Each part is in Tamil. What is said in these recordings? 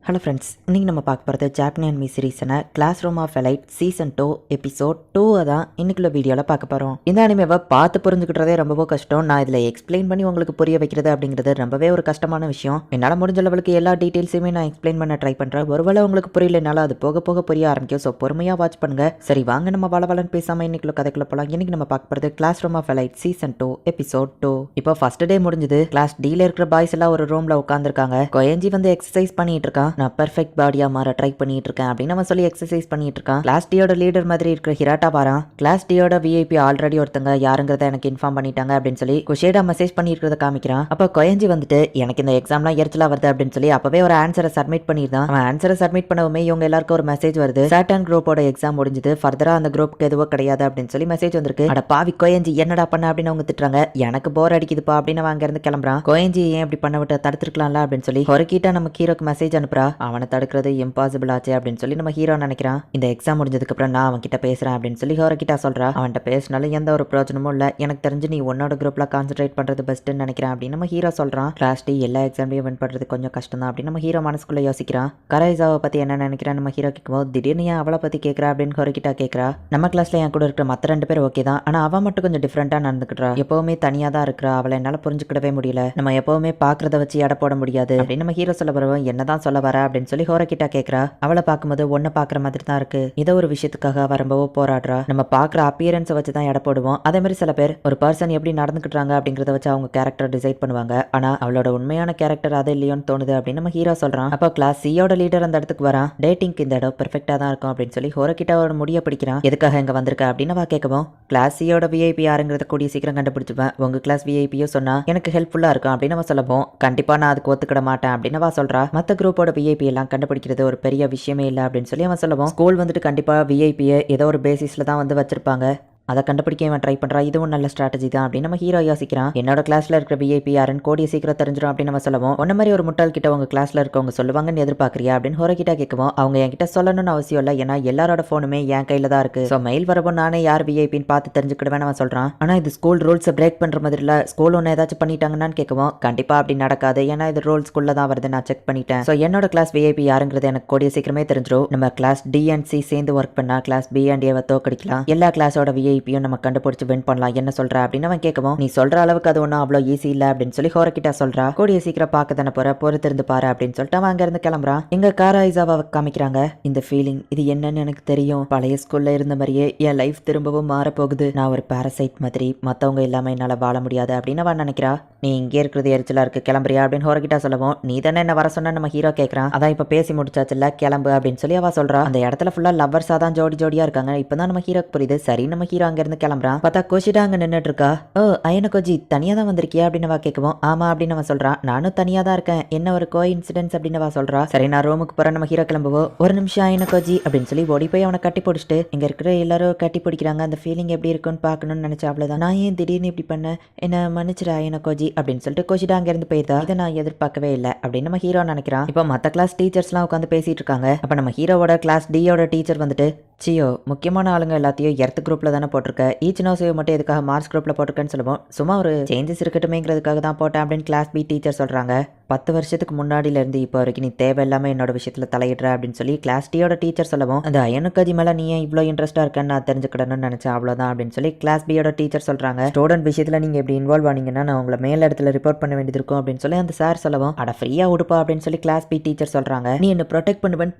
ஹலோ ஃப்ரெண்ட்ஸ், இன்றைக்கி நம்ம பார்க்க போகிறது ஜாப்பனீஸ் அனிமி சீரீஸான class room of elite season 2 episode 2 தான் இன்னைக்குள்ள வீடியோவில் பார்க்க போகிறோம். இந்த அனிமேவை பார்த்து புரிஞ்சுக்கிட்டதே ரொம்பவே கஷ்டம். நான் இதில் எக்ஸ்பிளைன் பண்ணி உங்களுக்கு புரிய வைக்கிறது அப்படிங்கிறது ரொம்பவே ஒரு கஷ்டமான விஷயம். என்னால் முடிஞ்ச லெவலுக்கு எல்லா டீட்டெயில்ஸுமே நான் எக்ஸ்பிளைன் பண்ண ட்ரை பண்ணுறேன். ஒருவேளை உங்களுக்கு புரியலனாலும் அது போக போக புரிய ஆரம்பிக்கும். ஸோ பொறுமையாக வாட்ச் பண்ணுங்கள். சரி, வாங்க நம்ம வளவலன்னு பேசாமல் இன்னைக்குள்ள கதைக்குள்ள போகலாம். இன்றைக்கி நம்ம பார்க்க போகிறது class room of elite season 2 episode 2. இப்போ ஃபர்ஸ்ட் டே முடிஞ்சது. கிளாஸ் டியில் இருக்கிற பாய்ஸ் எல்லாம் ஒரு ரூமில் உட்காந்துருக்காங்க. கொயஞ்சி வந்து எக்ஸசைஸ் பண்ணிட்டு இருக்கான். நான் பெர்ஃபெக்ட் பாடியா மாற ட்ரை பண்ணிட்டு இருக்கேன் அப்படின்னு அவன் சொல்லி எக்ஸசைஸ் பண்ணிட்டு இருக்கான். கிளாஸ் டியோட லீடர் மாதிரி இருக்கிற ஹிராட்டா பாரான். கிளாஸ் டியோட விஐபி ஆல்ரெடி ஒருத்தங்க யாருங்கிறத எனக்கு இன்ஃபார்ம் பண்ணிட்டாங்க அப்படின்னு சொல்லி குஷேடா மெசேஜ் பண்ணிருக்கிறத காமிக்கிறான். அப்ப கொயஞ்சி வந்துட்டு எனக்கு இந்த எக்ஸாம்லாம் எரிச்சலா வருது அப்படின்னு சொல்லி அப்பவே ஒரு ஆன்சரை சப்மிட் பண்ணிருந்தான். அவன் ஆன்சரை சப்மிட் பண்ணவுமே இவங்க எல்லாருக்கும் ஒரு மெசேஜ் வருது. சாட்டன் குரூப்போட எக்ஸாம் முடிஞ்சது, ஃபர்தரா அந்த குரூப்புக்கு எதுவும் கிடையாது அப்படின்னு சொல்லி மெசேஜ் வந்திருக்கு. அட பாவி கொயஞ்சி, என்னடா பண்ண அப்படின்னு அவங்க திட்டுறாங்க. எனக்கு போர் அடிக்குதுப்பா அப்படின்னு அவன் அங்க இருந்து கிளம்புறான். கொயஞ்சி ஏன் இப்படி பண்ண விட்டு தடுத்துருக்கலாம்ல அப்படின்னு சொல்லி ஹொரக்கிட்ட நம்ம ஹீரோக்கு மெசேஜ் அனுப்புறா. அவனை தடுக்கிறது இம்பாசிபிள் ஆச்சு அப்படின்னு சொல்லி நம்ம ஹீரோ நினைக்கிறான். இந்த எக்ஸாம் முடிஞ்சதுக்கு அப்புறம் நான் அவன் கிட்ட பேசுறேன் அப்படின்னு சொல்லி ஹொரக்கிட்ட சொல்றா. அவன்கிட்ட பேசினாலும் எந்த ஒரு பிரயோஜனமும் இல்ல. எனக்கு தெரிஞ்சு நீ உன்னோட குரூப்ல கான்சென்ட்ரேட் பண்றது பெஸ்ட்னு நினைக்கிறேன் அப்படின்னு நம்ம ஹீரோ சொல்றான். கிளாஸ் டி எல்லா எக்ஸாம்லயும் வின் பண்றது கொஞ்சம் கஷ்டம் தான் அப்படின்னு நம்ம ஹீரோ மனசுக்குள்ள யோசிக்கிறான். கரைசாவை பத்தி என்ன நினைக்கிறான் நம்ம ஹீரோ கேட்கும்போது திடீர்னு ஏன் அவளை பத்தி கேட்கறா அப்படின்னு ஹொரக்கிட்ட கேட்கறா. நம்ம கிளாஸ்ல என் கூட இருக்கிற மற்ற 2 பேர் ஓகே தான், ஆனா அவன் மட்டும் கொஞ்சம் டிஃப்ரெண்டா நடந்துக்கிட்டா. எப்பவுமே தனியா தான் இருக்கிறா. அவளை என்னால புரிஞ்சுக்கிடவே முடியல. நம்ம எப்பவுமே பாக்குறத வச்சு எடை போட முடியாது அப்படின்னு நம்ம ஹீரோ சொல்ல வரவன் என்னதான் சொல்ல வர அப்படின்னு சொல்லி ஹொரக்கிட்ட கேட்கறா. அவளை பார்க்கும்போது ஒன்ன பாக்குற மாதிரி தான் இருக்கு. இதை ஒரு விஷயத்துக்காக அவ ரொம்பவோ போராடுறா. நம்ம பாக்குற அப்பியரன்ஸை வச்சு தான் எடை போடுவோம். அதே மாதிரி சில பேர் ஒரு பர்சன் எப்படி நடந்துக்கிட்டாங்க அப்படிங்கறத வச்சு அவங்க கேரக்டர் டிசைட் பண்ணுவாங்க. ஆனா அவளோட உண்மையான கேரக்டர் அது இல்லையோன்னு தோணுது அப்படின்னு நம்ம ஹீரோ சொல்றான். அப்போ கிளாஸ் சியோட லீடர் அந்த இடத்துக்கு வரான். டேட்டிங்க்கு இந்த இடம் பெர்ஃபெக்டா தான் இருக்கும் அப்படின்னு சொல்லி ஹொரக்கிட்ட ஒரு முடிய பிடிக்கிறான். எதுக்காக இங்க வந்திருக்க அப்படின்னு அவ கேட்கவும், கிளாஸ் சியோட விஐபி யாருங்கிறத கூடிய சீக்கிரம் கண்டுபிடிச்சுப்பேன். உங்க கிளாஸ் விஐபியோ சொன்னா எனக்கு ஹெல்ப்ஃபுல்லா இருக்கும் அப்படின்னு அவ சொல்லவும், கண்டிப்பா நான் அதுக்கு ஒத்துக்கிட மாட்டேன் அப்படின்னு அவ சொல்றா. மத்த குரூப்போட விஐபி எல்லாம் கண்டுபிடிக்கிறது ஒரு பெரிய விஷயமே இல்லை அப்படின்னு சொல்லி அவன் சொல்லவும், ஸ்கூல் வந்துட்டு கண்டிப்பா விஐபியை ஏதோ ஒரு பேசிஸ்ல தான் வந்து வச்சிருப்பாங்க. அதை கண்டுபிடிக்க இவன் ட்ரை பண்ணுறான். இதுவும் நல்ல ஸ்ட்ராட்டஜி தான் அப்படின்னு நம்ம ஹீரோ யோசிக்கிறான். என்னோட கிளாஸ்ல இருக்கிற விஐபி யாருன்னு கூடிய சீக்கிரம் தெரிஞ்சிடும் அப்படின்னு நம்ம சொல்லவும், ஒன்ன மாதிரி ஒரு முட்டாள் கிட்ட உங்க கிளாஸ்ல இருக்கவங்க சொல்லுவாங்கன்னு எதிர்பார்க்குறியா அப்படின்னு ஹொரக்கிட்ட கேட்கவும், அவங்க என்கிட்ட சொல்லணும்னு அவசியம் இல்லை, ஏன்னா எல்லாரோட ஃபோனுமே என் கையில தான் இருக்கு. ஸோ மெயில் வரப்போ நானே யார் விஐபின்னு பார்த்து தெரிஞ்சுக்கிடுவேன் அவன் சொல்றான். ஆனா இது ஸ்கூல் ரூல்ஸை பிரேக் பண்ற மாதிரி இல்லை. ஸ்கூல் ஒன்று ஏதாச்சும் பண்ணிட்டாங்கன்னு கேட்கவும், கண்டிப்பா அப்படி நடக்காது, ஏன்னா இது ரூல்ஸ்குள்ள தான் வருது, நான் செக் பண்ணிட்டேன். ஸோ என்னோட கிளாஸ் விஐபி யாருங்கிறது எனக்கு கூடிய சீக்கிரமே தெரிஞ்சிடும். நம்ம கிளாஸ் டி அண்ட் சி சேர்ந்து ஒர்க் பண்ணா கிளாஸ் பி அண்ட் ஏவை தோக்கடிக்கலாம். எல்லா கிளாஸோட விஐபியும் நம்ம கண்டுபிடிச்சு வின் பண்ணலாம். என்ன சொல்ற அப்படின்னு அவன் கேட்கவும், நீ சொல்ற அளவுக்கு அது ஒன்றும் அவ்வளோ ஈஸி இல்லை அப்படின்னு சொல்லி ஹொரக்கிட்ட சொல்றா. கூடிய சீக்கிரம் பார்க்க தானே போற, பொறுத்திருந்து பாரு அப்படின்னு சொல்லிட்டு அவன் அங்க இருந்து கிளம்புறான். எங்க காராயிசாவை காமிக்கிறாங்க. இந்த ஃபீலிங் இது என்னன்னு எனக்கு தெரியும். பழைய ஸ்கூல்ல இருந்த மாதிரியே என் லைஃப் திரும்பவும் மாற போகுது. நான் ஒரு பாரசைட் மாதிரி, மத்தவங்க இல்லாம என்னால வாழ முடியாது அப்படின்னு அவன் நினைக்கிறா. நீ இங்கே இருக்கிறது எரிச்சலா இருக்கு, கிளம்புறியா அப்படின்னு ஹொரக்கிட்ட சொல்லவும், நீ தானே என்ன வர சொன்ன நம்ம ஹீரோ கேட்கறான். அதான் இப்ப பேசி முடிச்சாச்சுல்ல, கிளம்பு அப்படின்னு சொல்லி அவ சொல்றா. அந்த இடத்துல ஃபுல்லா லவ்வர்ஸா தான் ஜோடி ஜோடியா இருக்காங்க. இப்பதான் நம்ம ஹீரோக்கு புரியுது. சரி, நம்ம ஹீரோ அங்க இருந்து கிளம்புறான். பார்த்தா கோஷிடா அங்க நின்னுட்டு இருக்கா. ஓ அயன கோஜி, தனியா தான் வந்திருக்கியா அப்படின்னு அவ கேட்கவும், ஆமா அப்படின்னு அவன் சொல்றான். நானும் தனியா தான் இருக்கேன், என்ன ஒரு கோ இன்சிடென்ட்ஸ் அப்படின்னு அவ சொல்றா. சரி, நான் ரூமுக்கு போறேன் நம்ம ஹீரோ கிளம்புவோ. ஒரு நிமிஷம் அயன கோஜி அப்படின்னு சொல்லி ஓடி போய் அவனை கட்டி பிடிச்சிட்டு, இங்க இருக்கிற எல்லாரும் கட்டி பிடிக்கிறாங்க, அந்த ஃபீலிங் எப்படி இருக்குன்னு பாக்கணும்னு நினைச்சா. அவ்வளவுதான், நான் ஏன் திடீர்னு இப்படி பண்ண, என்ன மன்னிச்சிட அயன கோஜி அப்படின்னு சொல்லிட்டு கோஷிடா அங்க இருந்து போயிருந்தா. இதை நான் எதிர்பார்க்கவே இல்லை அப்படின்னு நம்ம ஹீரோ நினைக்கிறான். இப்போ மத்த கிளாஸ் டீச்சர்ஸ்லாம் உட்காந்து பேசிட்டு இருக்காங்க. அப்ப நம்ம ஹீரோவோட கிளாஸ் டியோட டீச்சர் வந்துட்டு, சியோ முக்கியமான ஆளுங்க எல்லாத்தையும் எர்த் குரூப்ல தானே போட்டிருக்க, ஈச்சினோசியோ மட்டும் எதுக்காக மார்ஸ் குரூப்ல போட்டிருக்கேன்னு சொல்லுவோம். சும்மா ஒரு சேஞ்சஸ் இருக்கட்டுமேங்கிறதுக்காக தான் போட்டேன் அப்படின்னு கிளாஸ் பி டீச்சர் சொல்றாங்க. 10 வருஷத்துக்கு முன்னாடில இருந்து இப்போ வரைக்கும் நீ தேவையில்லாம என்னோட விஷயத்துல தலையிடுற அப்படின்னு சொல்லி கிளாஸ் டியோட டீச்சர் சொல்லவும், அந்த அயனுக்காஜி மேல நீ ஏன் இவ்வளோ இன்ட்ரெஸ்டா இருக்கேன்னு நான் தெரிஞ்சுக்கிடணும்னு நினைச்சேன், அவ்வளவுதான் அப்படின்னு சொல்லி கிளாஸ் பியோட டீச்சர் சொல்றாங்க. ஸ்டூடெண்ட் விஷயத்துல நீங்க எப்படி இன்வால்வ் ஆனீங்கன்னா நான் உங்களை மேல இடத்துல ரிப்போர்ட் பண்ண வேண்டியது இருக்கும் அப்படின்னு சொல்லி அந்த சார் சொல்லவும், அட ஃப்ரீயா உடுப்பா அப்படின்னு சொல்லி கிளாஸ் பி டீச்சர் சொல்றாங்க. நீ என்ன ப்ரொடெக்ட் பண்ணுவேன்னு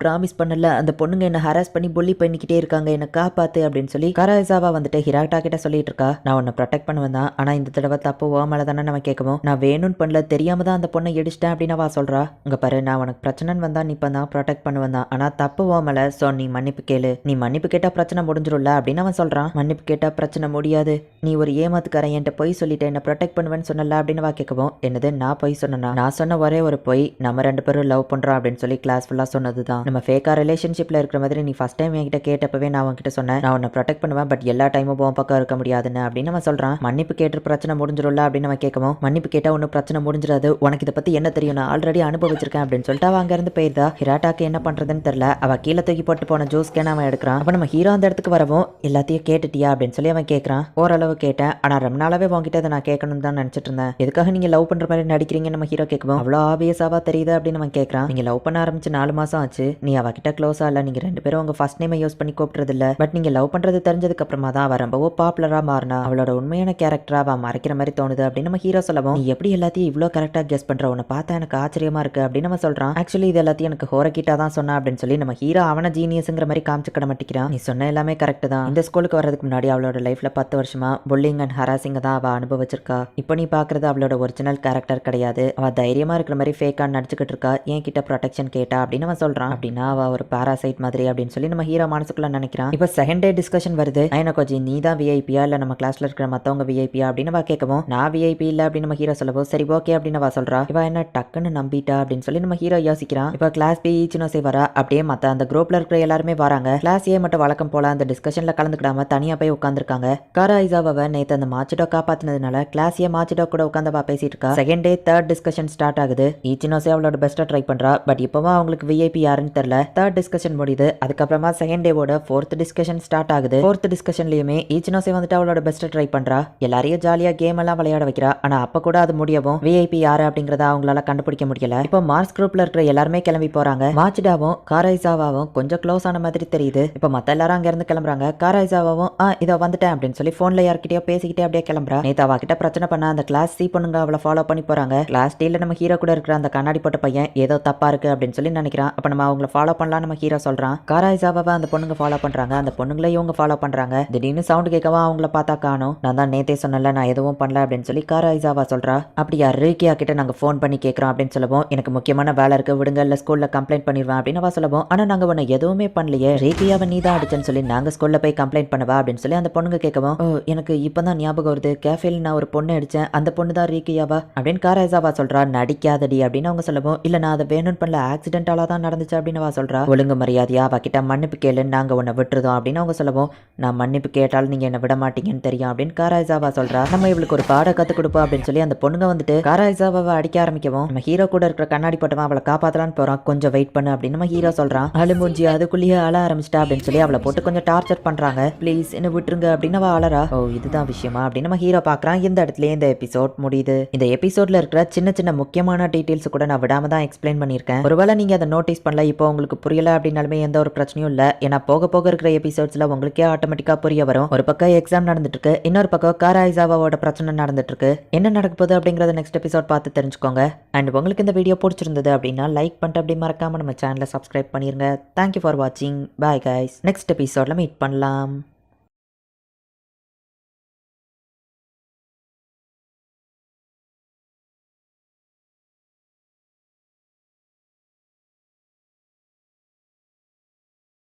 ப்ராமிஸ் பண்ணல, அந்த பொண்ணுங்க என்ன ஹராஸ் பண்ணி புள்ளி பண்ணிக்கிட்டே இருக்காங்க, என்ன காப்பாத்து அப்படின்னு சொல்லி கராய்சாவா வந்துட்டு ஹிராட்டா கிட்ட சொல்லிட்டு இருக்கா. நான் உன்னை ப்ரொடெக்ட் பண்ணுவேன் தான், ஆனா இந்த தடவை தப்பு ஓ மேல தானே நம்ம கேட்கவும், நான் வேணும்னு பண்ணல, தெரியாம தான் அந்த பொண்ணை எடுச்சிட்டேன் அப்படின்னு அவ சொல்றா. உங்க பாரு, நான் உனக்கு பிரச்சனைன்னு வந்தா நீ தான் ப்ரொடெக்ட் பண்ணுவேன் தான், ஆனா தப்பு ஓ மேல, சோ நீ மன்னிப்பு கேளு, நீ மன்னிப்பு கேட்டா பிரச்சனை முடிஞ்சிரும்ல அப்படின்னு அவன் சொல்றான். மன்னிப்பு கேட்டா பிரச்சனை முடியாது, நீ ஒரு ஏமாத்துக்காரன், என்கிட்ட பொய் சொல்லிட்டு என்ன ப்ரொடெக்ட் பண்ணுவேன்னு சொன்னல அப்படின்னு அவ கேட்கவும், என்னது நான் பொய் சொன்னா, நான் சொன்ன ஒரே ஒரு பொய் நம்ம 2 பேரும் லவ் பண்றோம் அப்படின்னு சொல்லி கிளாஸ் ஃபுல்லா சொன்னதுதான். நம்ம ஃபேக்கா ரிலேஷன்ஷிப்ல இருக்கிற மாதிரி நீ ஃபர்ஸ்ட் டைம் என்கிட்ட கேட்டப்பவே நான் உன்கிட்ட சொன்னேன், நான் உன்னை ப்ரொடெக்ட் பண்ணுவேன், பட் எல்லா டைமும் உன் பக்கம் இருக்க முடியாதுன்னு அப்படின்னு அவன் சொல்றான். மன்னிப்பு கேட்டு பிரச்சனை முடிஞ்சிடும்ல அப்படின்னு அவன் கேட்கவும், மன்னிப்பு கேட்டா ஒன்னும் பிரச்சனை முடிஞ்சிடாது, உனக்கு இதை பத்தி என்ன தெரியும், நான் ஆல்ரெடி அனுபவிச்சிருக்கேன் அப்படின்னு சொல்லிட்டு அவன் அங்க இருந்து போயிருந்தா. ஹிராட்டாக்கு என்ன பண்றதுன்னு தெரியல. அவ கீழே தூக்கி போட்டு போன ஜூஸ் கேன் அவன் எடுக்கிறான். அப்ப நம்ம ஹீரோ அந்த இடத்துக்கு வரவும், எல்லாத்தையும் கேட்டுட்டியா அப்படின்னு சொல்லி அவன் கேட்கறான். ஓரளவு கேட்டேன், ஆனா ரொம்ப நாளாவே உங்ககிட்ட அதை நான் கேட்கணும்னு தான் நினைச்சிட்டு இருந்தேன், எதுக்காக நீங்க லவ் பண்ற மாதிரி நடிக்கிறீங்க நம்ம ஹீரோ கேட்கவும், அவ்வளோ ஆபியஸாவா தெரியுது அப்படின்னு அவன் கேட்கறான். நீங்க லவ் பண்ண ஆரம்பிச்சு 4 மாசம் ஆச்சு, நீ அவகிட்ட க்ளோஸா இல்ல, நீங்க 2 பேரும் உங்க ஃபர்ஸ்ட் நேமை யூஸ் பண்ணி கூப்பிடுறது இல்ல, பட் நீங்க லவ் பண்றது தெரிஞ்சதுக்கு அப்புறமா தான் அவ ரொம்பவோ பாப்புலரா மாறினா, அவளோட உண்மையான கேரக்டரா அவ மறைக்கிற மாதிரி தோணுது அப்படின்னு நம்ம ஹீரோ சொல்லவும், நீ எப்படி எல்லாத்தையும் இவ்வளோ கரெக்டா கெஸ் பண்ற, உன்னை பார்த்தா எனக்கு ஆச்சரியமா இருக்கு அப்படின்னு நம்ம சொல்றான். ஆக்சுவலி இது எல்லாத்தையும் எனக்கு ஹோரகிட்டா தான் சொன்னா அப்படின்னு சொல்லி நம்ம ஹீரோ அவனை ஜீனியஸ்ங்கிற மாதிரி காமிச்சுக்கிட மாட்டேங்கிறான். நீ சொன்ன எல்லாமே கரெக்ட் தான், இந்த ஸ்கூலுக்கு வரதுக்கு முன்னாடி அவளோட லைஃப்ல 10 வருஷமா புல்லிங் அண்ட் ஹராசிங்க தான் அவ அனுபவிச்சிருக்கா. இப்போ நீ பாக்குறது அவளோட ஒரிஜினல் கேரக்டர் கிடையாது, அவ தைரியமா இருக்கிற மாதிரி ஃபேக்கா நடிச்சுக்கிட்டு இருக்கா, என் கிட்ட ப்ரொடெக்ஷன் கேட்டா அப்படின்னு அவன் சொல்றான். அப்படின்னா அவ ஒரு பாராசைட் மாதிரி அப்படின்னு சொல்லி நம்ம ஹீரோ மனசுக்குள்ள நினைக்கிறான். இப்போ செகண்ட் டே டிஸ்கஷன் வருது. ஐனகோஜி நீ தான் விஐபியா இல்ல நம்ம கிளாஸ்ல இருக்கிற மத்தவங்க விஐபியா அப்படின்னு அவ கேட்கவும், நான் விஐபி இல்ல அப்படின்னு நம்ம ஹீரோ சொல்லவும், சரி ஓகே அப்படின்னு அவ சொல்றா. இவ என்ன டக்குன்னு நம்பிட்டா அப்படின்னு சொல்லி நம்ம ஹீரோ யோசிக்கிறான். இப்போ கிளாஸ் பி ஈச்சினோசே வரா, அப்படியே மத்த அந்த குரூப்ல இருக்கிற எல்லாருமே வராங்க. கிளாஸ் ஏ மட்டும் வழக்கம் போல அந்த டிஸ்கஷன்ல கலந்துக்கிடாம தனியா போய் உட்காந்துருக்காங்க. காரா ஐசாவை நேத்து அந்த மாச்சிடோ காப்பாத்தினதுனால கிளாஸ் ஏ மாச்சிடோ கூட உட்காந்து பேசிட்டு இருக்கா. Second day third discussion start ஆகுது. ஈச்சினோசே அவளோட பெஸ்ட்டா ட்ரை பண்றா, பட் இப்பவும் அவங்களுக்கு விஐபி யாருன்னு தெரியல. தேர்ட் டிஸ்கஷன் முடியுது. அதுக்கப்புறமா செகண்ட் டேவோட ஃபோர்த் டிஸ்கஷன் ஸ்டார்ட் ஆகுது. ஃபோர்த் டிஸ்கஷன்லயுமே ஈச்சினோசே வந்துட்டு அவளோட பெஸ்ட்டா ட்ரை பண்றா, எல்லாரையும் ஜாலியா கேம் எல்லாம் விளையாட வைக்கிறா. ஆனா அப்ப கூட அது முடியவும் விஐபி யாரு அப்படிங்கறத அவங்களால கண்டுபிடிக்க முடியல. இப்போ மார்ஸ் குரூப்ல இருக்கிற எல்லாருமே கிளம்பி போறாங்க. மாச்சிடாவும் காரைசாவாவும் கொஞ்சம் க்ளோஸ் ஆன மாதிரி தெரியுது. இப்போ மத்த எல்லாரும் அங்க இருந்து கிளம்புறாங்க. காரைசாவாவும் இதோ வந்துட்டேன் அப்படின்னு சொல்லி போன்ல யார்கிட்டயோ பேசிக்கிட்டே அப்படியே கிளம்புறா. நேதாவா கிட்ட பிரச்சனை பண்ண அந்த கிளாஸ் சி பொண்ணுங்க அவளை ஃபாலோ பண்ணி போறாங்க. கிளாஸ் டீல நம்ம ஹீரோ கூட இருக்கிற அந்த கண்ணாடி போட்ட பையன் ஏதோ தப்பா இருக்கு அப்படின்னு சொல்லி நினைக்கிறான். அப்ப நம்ம அவங்கள ஃபாலோ பண்ணலாம் நம்ம ஹீரோ சொல்றான். காரைசாவாவை அந்த பொண்ணுங்க ஃபாலோ பண்றாங்க, அந்த பொண்ணுங்களை இவங்க ஃபாலோ பண்றாங்க. திடீர்னு சவுண்ட் கேட்கவா அவங்கள பார்த்தா காணோம். நான் தான் நேத்தே சொன்னல நான் எதுவும் பண்ணல அப்படின்னு சொல்லி காரைசாவா சொல்றா. அப்படியா ரீக்கியா கிட்ட நாங்க ஃபோன் பண்ணி கேட்கறோம் அப்படின்னு சொல்லவும், எனக்கு முக்கியமான வேலை இருக்கு விடுங்க, இல்ல ஸ்கூல்ல கம்ப்ளைண்ட் பண்ணிடுவேன் அப்படின்னு அவ சொல்லவும், ஆனா நாங்க உன்னை எதுவுமே பண்ணலையே, ரீக்கியாவை நீ தான் அடிச்சேன்னு சொல்லி நாங்க ஸ்கூல்ல போய் கம்ப்ளைண்ட் பண்ணவா அப்படின்னு சொல்லி அந்த பொண்ணுங்க கேட்கவும், ஓ எனக்கு இப்பதான் ஞாபகம் வருது, கேஃபேல நான் ஒரு பொண்ணு அடிச்சேன், அந்த பொண்ணு தான் ரீக்கியாவா அப்படின்னு காரைசாவா சொல்றா. நடிக்காதடி அப்படின்னு அவங்க சொல்லவும், இல்ல நான் அதை வேணும்னு பண்ணல, ஆக்சிடென்டாலா தான் நடந்துச்சு அப்படின்னு அவ சொல்றா. ஒழுங்கு மரியாதையா அவ கிட்ட மன்னிப்பு கேளுன்னு நாங்க உன்னை விட்டுருதோம் அப்படின்னு அவங்க சொல்லவும், நான் மன்னிப்பு கேட்டாலும் நீங்க என்ன விட மாட்டீங்கன்னு தெரியும் அப்படின்னு காரைசாவா சொல்றா. நம்ம இவளுக்கு ஒரு பாடம் கத்து கொடுப்போம் அப்படின்னு சொல்லி அந்த பொண்ணுங்க வந்துட்டு காரைசாவாவை அடிக்க ஆரம்பிக்கவும், நம்ம ஹீரோ கூட இருக்கிற கண்ணாடி போட்டவன் அவளை காப்பாத்தலான்னு போறான், கொஞ்சம் வெயிட் பண்ணு அப்படின்னு நம்ம ஹீரோ சொல்றான். அழுமூஞ்சி அதுக்குள்ளேயே அழ ஆரம்பிச்சிட்டா அப்படின்னு சொல்லி அவளை போட்டு கொஞ்சம் டார்ச்சர் பண்றாங்க. ப்ளீஸ் என்ன விட்டுருங்க அப்படின்னு அவ அழறா. ஓ இதுதான் விஷயமா அப்படின்னு நம்ம ஹீரோ பாக்குறான். இந்த இடத்துல இந்த எபிசோட் முடியுது. இந்த எபிசோட்ல இருக்கிற சின்ன சின்ன முக்கியமான டீடைல்ஸ் கூட நான் விடாம தான் எக்ஸ்பிளைன் பண்ணியிருக்கேன். ஒருவேளை நீங்க அதை நோட்டீஸ் பண்ணல, இப்போ உங்களுக்கு புரியல அப்படின்னாலுமே எந்த ஒரு பிரச்சனையும் இல்ல, ஏன்னா போக போக இருக்கிற எபிசோட்ஸ்ல உங்களுக்கே ஆட்டோமேட்டிக்கா புரிய வரும். ஒரு பக்கம் எக்ஸாம் நடந்துட்டு இருக்கு, இன்னொரு பக்கம் காரைசாவாவோட பிரச்சனை நடந்துட்டு இருக்கு. என்ன நடக்க போகுது அப்படிங்கறத நெக்ஸ்ட் எபிசோட் பார்த்து தெரிஞ்சுக்கோங்க. அண்ட் உங்களுக்கு இந்த வீடியோ பிடிச்சிருந்தது அப்படின்னா லைக் பண்ணிட்டு அப்படி மறக்காம நம்ம சேனலை சப்ஸ்கிரைப் பண்ணிருங்க. தேங்க்யூ ஃபார் வாட்சிங். Bye guys. நெக்ஸ்ட் எபிசோட்ல மீட் பண்ணலாம்.